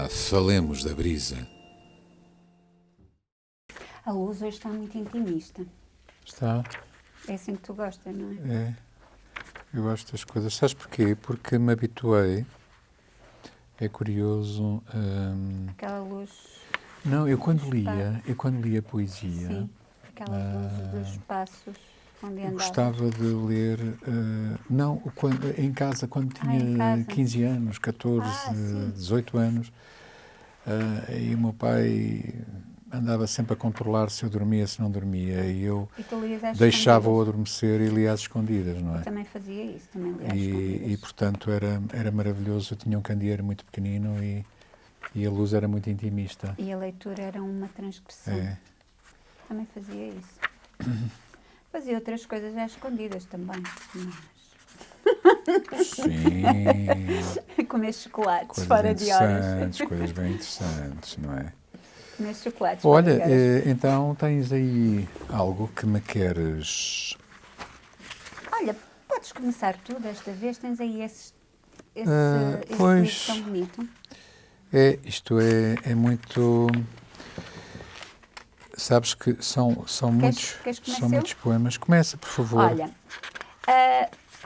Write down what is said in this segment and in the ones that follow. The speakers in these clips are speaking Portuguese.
Falemos da brisa. A Luz hoje está muito intimista. Está? É assim que tu gostas, não é? É. Eu gosto das coisas. Sabes porquê? Porque me habituei. É curioso. Aquela luz... Não, eu quando lia poesia, Sim, aquela luz dos espaços onde eu andava. gostava de ler, em casa, quando tinha em casa. 15 anos, 14, sim. 18 anos, e o meu pai andava sempre a controlar se eu dormia, se não dormia, e eu E tu lias às deixava-o escondidas? adormecer e lia às escondidas, não é? Eu também fazia isso, também lia às E, escondidas. portanto, era maravilhoso. Eu tinha um candeeiro muito pequenino e a luz era muito intimista. E a leitura era uma transgressão. É. Também fazia isso. Fazia outras coisas às escondidas também. Sim. Comer chocolates Coisas fora de horas. interessantes, coisas bem interessantes, não é? Comer chocolates Olha, fora de horas. então tens aí algo que me queres... Olha, podes começar tu desta vez. Tens aí esse pois. livro tão bonito. Isto é muito... Sabes que são muitos poemas. Começa, por favor. Olha,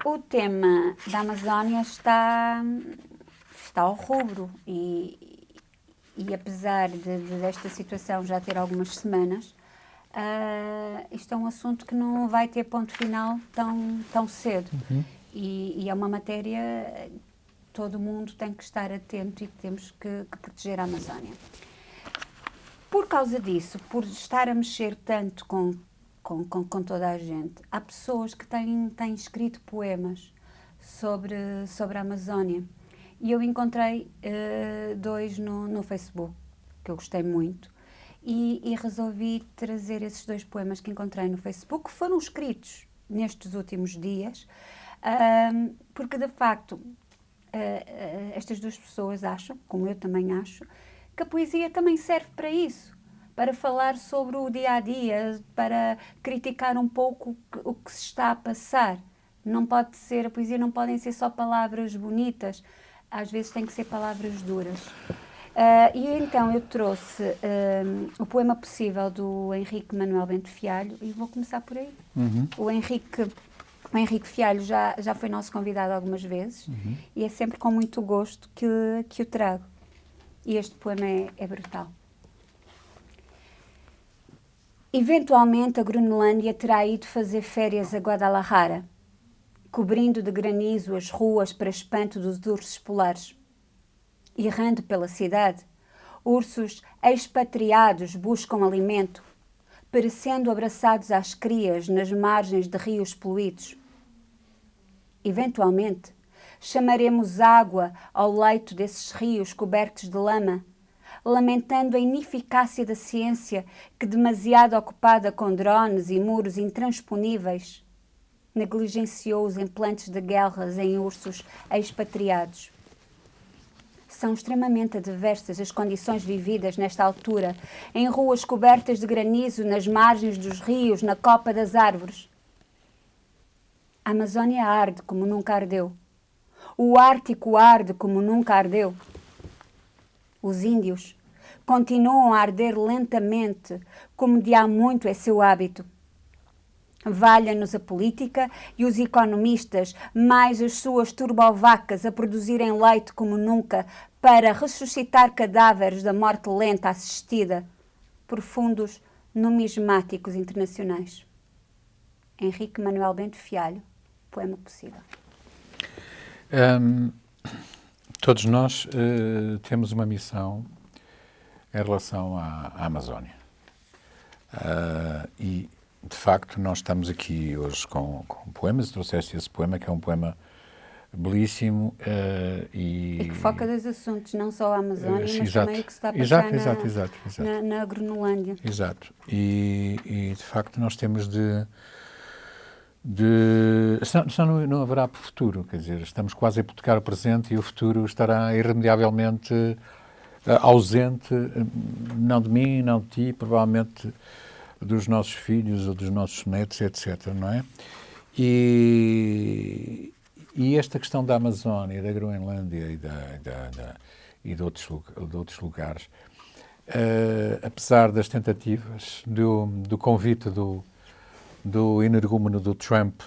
o tema da Amazónia está ao rubro e apesar desta situação já ter algumas semanas, isto é um assunto que não vai ter ponto final tão cedo. Uhum. E é uma matéria... Todo mundo tem que estar atento e temos que proteger a Amazónia. Por causa disso, por estar a mexer tanto com toda a gente, há pessoas que têm escrito poemas sobre a Amazónia. E eu encontrei 2 no Facebook, que eu gostei muito, e resolvi trazer esses 2 poemas que encontrei no Facebook, que foram escritos nestes últimos dias, porque de facto... estas 2 pessoas acham, como eu também acho, que a poesia também serve para isso, para falar sobre o dia-a-dia, para criticar um pouco o que se está a passar. A poesia não podem ser só palavras bonitas, às vezes tem que ser palavras duras. E então eu trouxe o poema Possível do Henrique Manuel Bento Fialho e vou começar por aí. Uhum. O Henrique Fialho já foi nosso convidado algumas vezes e é sempre com muito gosto que o trago. E este poema é brutal. Eventualmente a Groenlândia terá ido fazer férias a Guadalajara, cobrindo de granizo as ruas para espanto dos ursos polares. Errando pela cidade, ursos expatriados buscam alimento, perecendo abraçados às crias nas margens de rios poluídos. Eventualmente, chamaremos água ao leito desses rios cobertos de lama, lamentando a ineficácia da ciência que, demasiado ocupada com drones e muros intransponíveis, negligenciou os implantes de guerras em ursos expatriados. São extremamente adversas as condições vividas nesta altura, em ruas cobertas de granizo, nas margens dos rios, na copa das árvores. A Amazónia arde como nunca ardeu. O Ártico arde como nunca ardeu. Os índios continuam a arder lentamente, como de há muito é seu hábito. Valha-nos a política e os economistas, mais as suas turbovacas a produzirem leite como nunca, para ressuscitar cadáveres da morte lenta assistida por fundos numismáticos internacionais. Henrique Manuel Bento Fialho, Poema Possível. Todos nós temos uma missão em relação à Amazónia. E, de facto, nós estamos aqui hoje com poemas. Trouxeste esse poema, que é um poema belíssimo. E que foca dois assuntos, não só a Amazónia, mas exato. também o que se está a passar Exato. na Groenlândia. Exato. E, de facto, nós temos senão não haverá futuro, quer dizer, estamos quase a hipotecar o presente e o futuro estará irremediavelmente ausente, não de mim, não de ti, provavelmente dos nossos filhos ou dos nossos netos, etc., não é? E esta questão da Amazónia, da Groenlândia e de outros lugares. Apesar das tentativas do convite do energúmeno do Trump,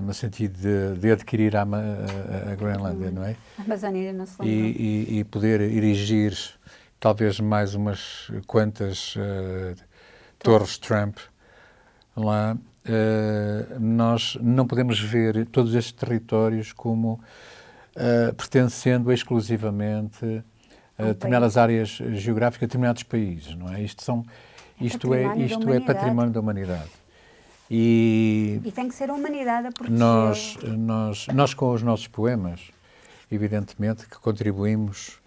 no sentido de adquirir a Groenlândia, não é? A Amazónia não se lembra. E poder erigir talvez mais umas quantas torres Trump lá, nós não podemos ver todos estes territórios como pertencendo exclusivamente a determinadas áreas geográficas, a determinados países, não é? Isto é património da humanidade. E tem que ser a humanidade a proteger. Nós com os nossos poemas, evidentemente, que contribuímos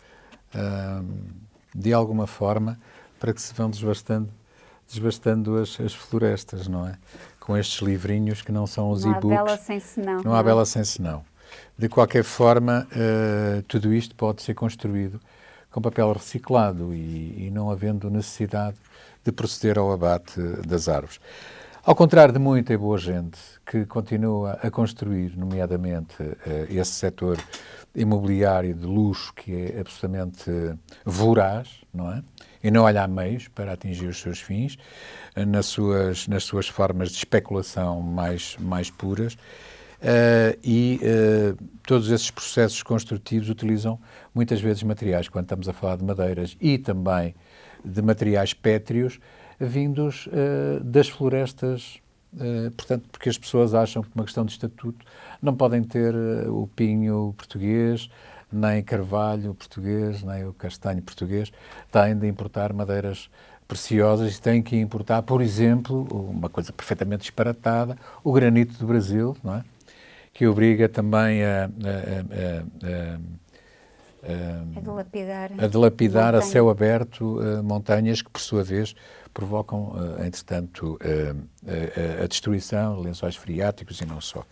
de alguma forma para que se vão desbastando as florestas, não é? Com estes livrinhos que não são os e-books. Não há bela sem senão. Não há bela sem senão. De qualquer forma, tudo isto pode ser construído com papel reciclado e não havendo necessidade de proceder ao abate das árvores. Ao contrário de muita e boa gente que continua a construir, nomeadamente, esse setor imobiliário de luxo que é absolutamente voraz, não é? E não olha a meios para atingir os seus fins, nas suas formas de especulação mais puras, todos esses processos construtivos utilizam muitas vezes materiais, quando estamos a falar de madeiras e também de materiais pétreos, vindos das florestas, portanto, porque as pessoas acham que, por uma questão de estatuto, não podem ter o pinho português, nem carvalho português, nem o castanho português, têm de importar madeiras preciosas e têm que importar, por exemplo, uma coisa perfeitamente disparatada, o granito do Brasil, não é? Que obriga também a dilapidar a céu aberto montanhas que, por sua vez, provocam, entretanto, a destruição de lençóis freáticos e não só.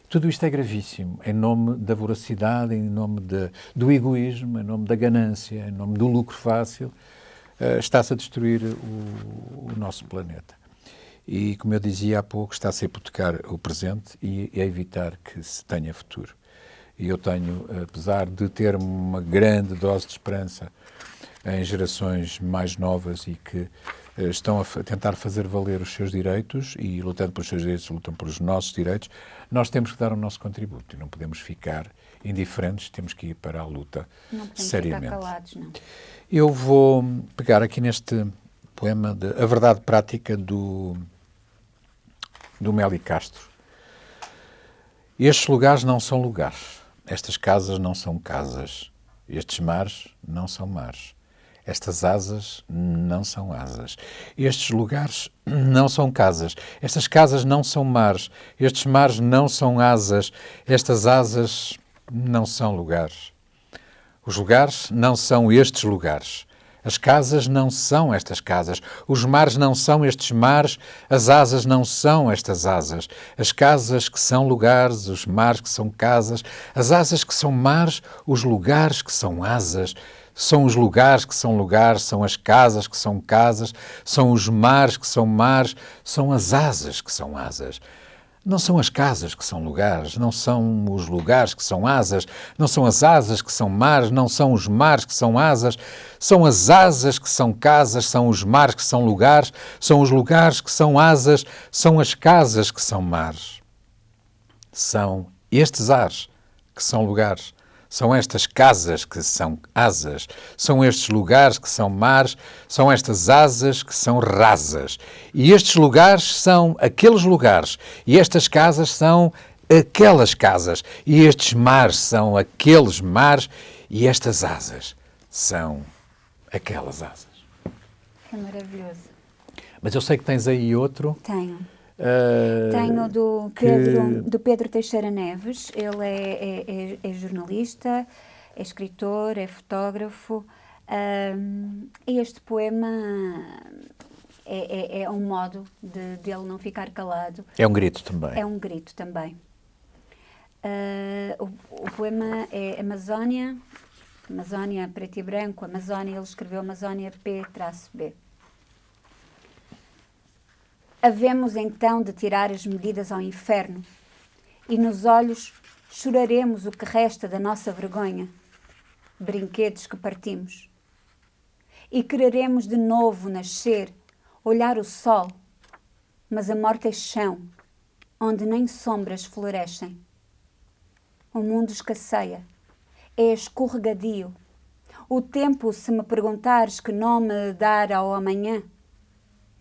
Tudo isto é gravíssimo, em nome da voracidade, em nome do egoísmo, em nome da ganância, em nome do lucro fácil, está-se a destruir o nosso planeta. E, como eu dizia há pouco, está-se a hipotecar o presente e a evitar que se tenha futuro. E eu tenho, apesar de ter uma grande dose de esperança em gerações mais novas e que estão a tentar fazer valer os seus direitos e, lutando pelos seus direitos, lutam pelos nossos direitos, nós temos que dar o nosso contributo e não podemos ficar indiferentes, temos que ir para a luta seriamente. Não podemos ficar calados, não. Eu vou pegar aqui neste poema A Verdade Prática do Meli Castro. Estes lugares não são lugares, estas casas não são casas, estes mares não são mares. Estas asas não são asas. Estes lugares não são casas. Estas casas não são mares. Estes mares não são asas. Estas asas não são lugares. Os lugares não são estes lugares. As casas não são estas casas. Os mares não são estes mares. As asas não são estas asas. As casas que são lugares, os mares que são casas. As asas que são mares, os lugares que são asas. São os lugares que são lugares, são as casas que são casas, são os mares que são mares, são as asas que são asas. Não são as casas que são lugares, não são os lugares que são asas, não são as asas que são mares, não são os mares que são asas, são as asas que são casas, são os mares que são lugares, são os lugares que são asas, são as casas que são mares. São estes ares que são lugares. São estas casas que são asas, são estes lugares que são mares, são estas asas que são rasas. E estes lugares são aqueles lugares, e estas casas são aquelas casas, e estes mares são aqueles mares, e estas asas são aquelas asas. É maravilhoso. Mas eu sei que tens aí outro. Tenho. Tenho do Pedro Teixeira Neves. Ele é jornalista, é escritor, é fotógrafo. E este poema é um modo de ele não ficar calado. É um grito também. É um grito também. O poema é Amazónia preto e branco, Amazónia, ele escreveu Amazónia P-B. Havemos então de tirar as medidas ao inferno e nos olhos choraremos o que resta da nossa vergonha. brinquedos que partimos. E quereremos de novo nascer, olhar o sol, mas a morte é chão, onde nem sombras florescem. O mundo escasseia, é escorregadio. O tempo, se me perguntares que nome dar ao amanhã,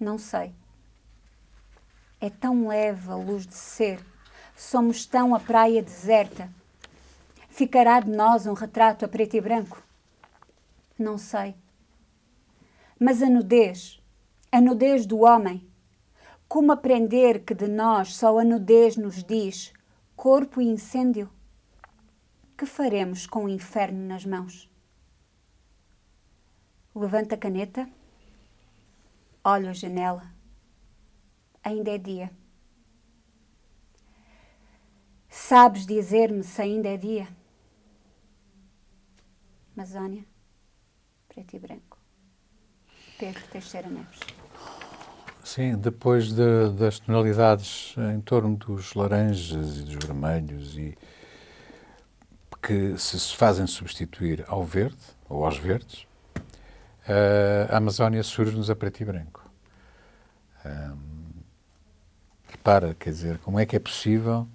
não sei. É tão leve a luz de ser, somos tão a praia deserta. Ficará de nós um retrato a preto e branco? Não sei. Mas a nudez do homem, como aprender que de nós só a nudez nos diz corpo e incêndio? Que faremos com o inferno nas mãos? Levanta a caneta, olha a janela, ainda é dia. Sabes dizer-me se ainda é dia? Amazónia, preto e branco. Pedro Teixeira Neves. Sim, depois das tonalidades em torno dos laranjas e dos vermelhos e que se fazem substituir ao verde, ou aos verdes, a Amazónia surge-nos a preto e branco. Repara, quer dizer, como é que é possível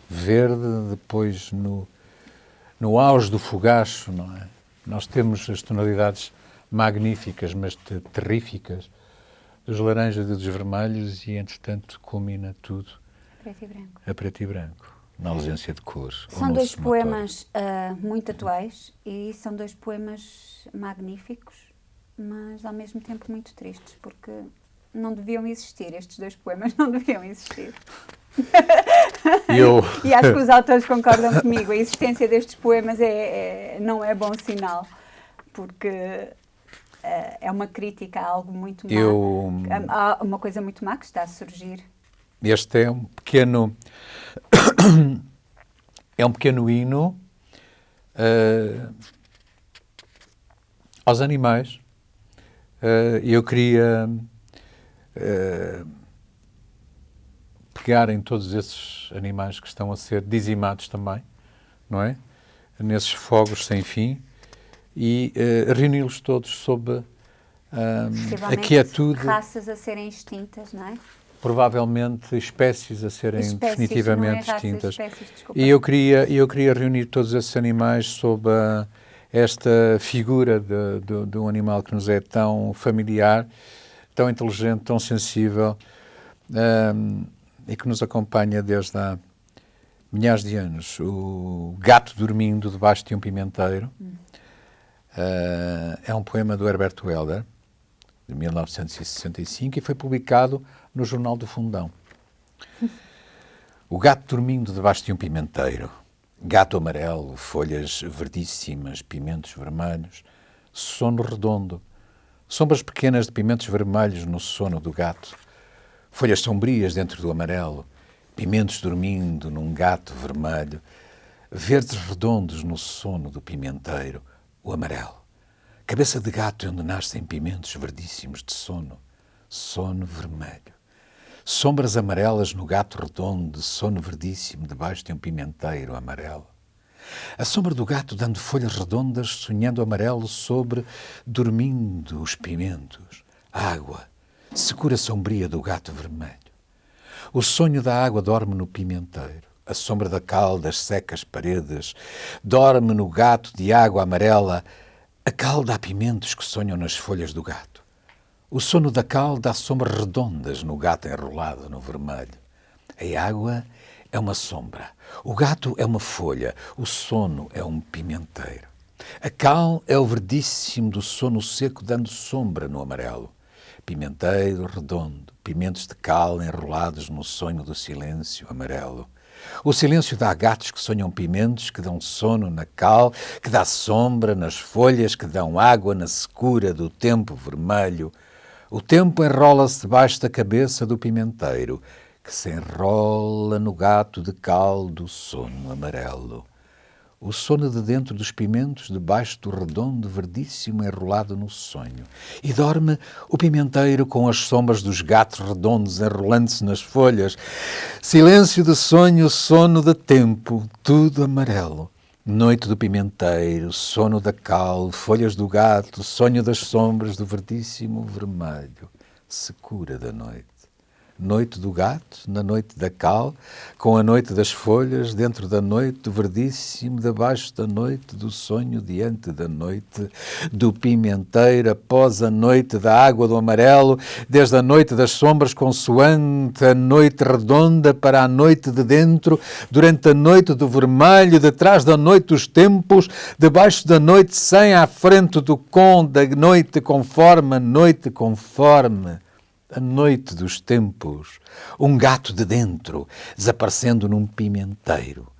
verde depois no auge do fogacho, não é? Nós temos as tonalidades magníficas, mas terríficas, dos laranjas e dos vermelhos e, entretanto, culmina tudo Preto e branco. a preto e branco, na ausência de cor. São dois poemas muito atuais e são dois poemas magníficos, mas ao mesmo tempo muito tristes, porque não deviam existir, estes dois poemas não deviam existir. E acho que os autores concordam comigo, a existência destes poemas não é bom sinal, porque é uma crítica a algo muito má, há uma coisa muito má que está a surgir. Este é um pequeno hino aos animais. Eu queria pegar em todos esses animais que estão a ser dizimados também, não é? Nesses fogos sem fim e reuni-los todos sob a quietude. Raças a serem extintas, não é? Provavelmente espécies a serem definitivamente não é raça, extintas. Espécies, E eu queria reunir todos esses animais sob esta figura de um animal que nos é tão familiar, tão inteligente, tão sensível, e que nos acompanha desde há milhares de anos. O gato dormindo debaixo de um pimenteiro. É um poema do Herbert Welder, de 1965, e foi publicado no Jornal do Fundão. O gato dormindo debaixo de um pimenteiro. Gato amarelo, folhas verdíssimas, pimentos vermelhos, sono redondo, sombras pequenas de pimentos vermelhos no sono do gato, folhas sombrias dentro do amarelo, pimentos dormindo num gato vermelho, verdes redondos no sono do pimenteiro, o amarelo. Cabeça de gato onde nascem pimentos verdíssimos de sono, sono vermelho. Sombras amarelas no gato redondo de sono verdíssimo debaixo de um pimenteiro amarelo. A sombra do gato dando folhas redondas, sonhando amarelo sobre, dormindo os pimentos. Água, secura sombria do gato vermelho. O sonho da água dorme no pimenteiro. A sombra da cal das secas paredes dorme no gato de água amarela. A cal dá pimentos que sonham nas folhas do gato. O sono da cal dá sombras redondas no gato enrolado no vermelho. A água é uma sombra, o gato é uma folha, o sono é um pimenteiro. A cal é o verdíssimo do sono seco dando sombra no amarelo. Pimenteiro redondo, pimentos de cal enrolados no sonho do silêncio amarelo. O silêncio dá gatos que sonham pimentos, que dão sono na cal, que dá sombra nas folhas, que dão água na secura do tempo vermelho. O tempo enrola-se debaixo da cabeça do pimenteiro, que se enrola no gato de cal do sono amarelo. O sono de dentro dos pimentos, debaixo do redondo verdíssimo enrolado no sonho. E dorme o pimenteiro com as sombras dos gatos redondos enrolando-se nas folhas. Silêncio de sonho, sono de tempo, tudo amarelo. Noite do pimenteiro, sono da cal, folhas do gato, sonho das sombras do verdíssimo vermelho, secura da noite. Noite do gato, na noite da cal, com a noite das folhas, dentro da noite do verdíssimo, debaixo da noite do sonho, diante da noite do pimenteiro, após a noite da água do amarelo, desde a noite das sombras, consoante a noite redonda para a noite de dentro, durante a noite do vermelho, detrás da noite dos tempos, debaixo da noite sem, à frente do com, da noite conforme, a noite conforme. A noite dos tempos, um gato de dentro, desaparecendo num pimenteiro.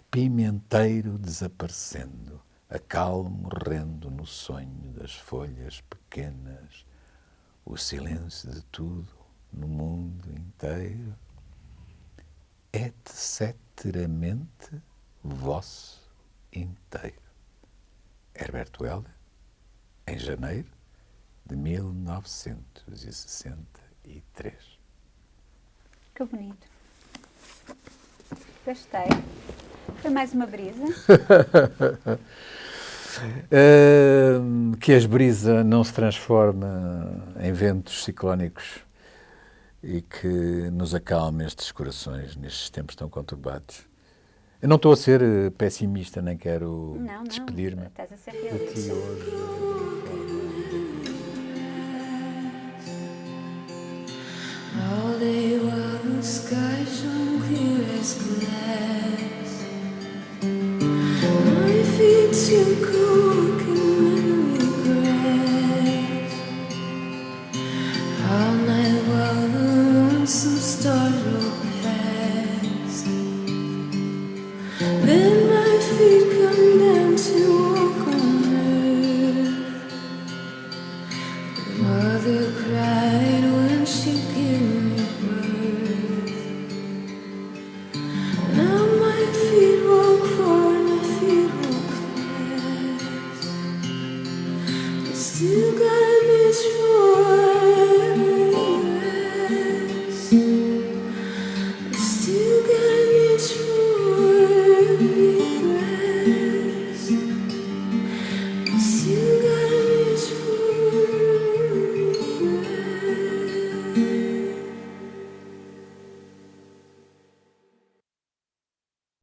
Pimenteiro desaparecendo, a cal morrendo no sonho das folhas pequenas, o silêncio de tudo no mundo inteiro. Et ceteramente vosso inteiro. Herbert Welder, em janeiro de 1963. Que bonito. Gostei. Foi mais uma brisa. Que as brisas não se transforma em ventos ciclónicos e que nos acalme estes corações nestes tempos tão conturbados. Eu não estou a ser pessimista, nem quero despedir-me. Estás a ser de realista. ti hoje. All day while the sky shone clear as glass, my feet still cook in memory grass. All night while the lonesome stars roll past, then my feet come down to walk on earth. Mother cried when she gave me birth. Now my feet walk far, my feet walk fast. I still got a miss.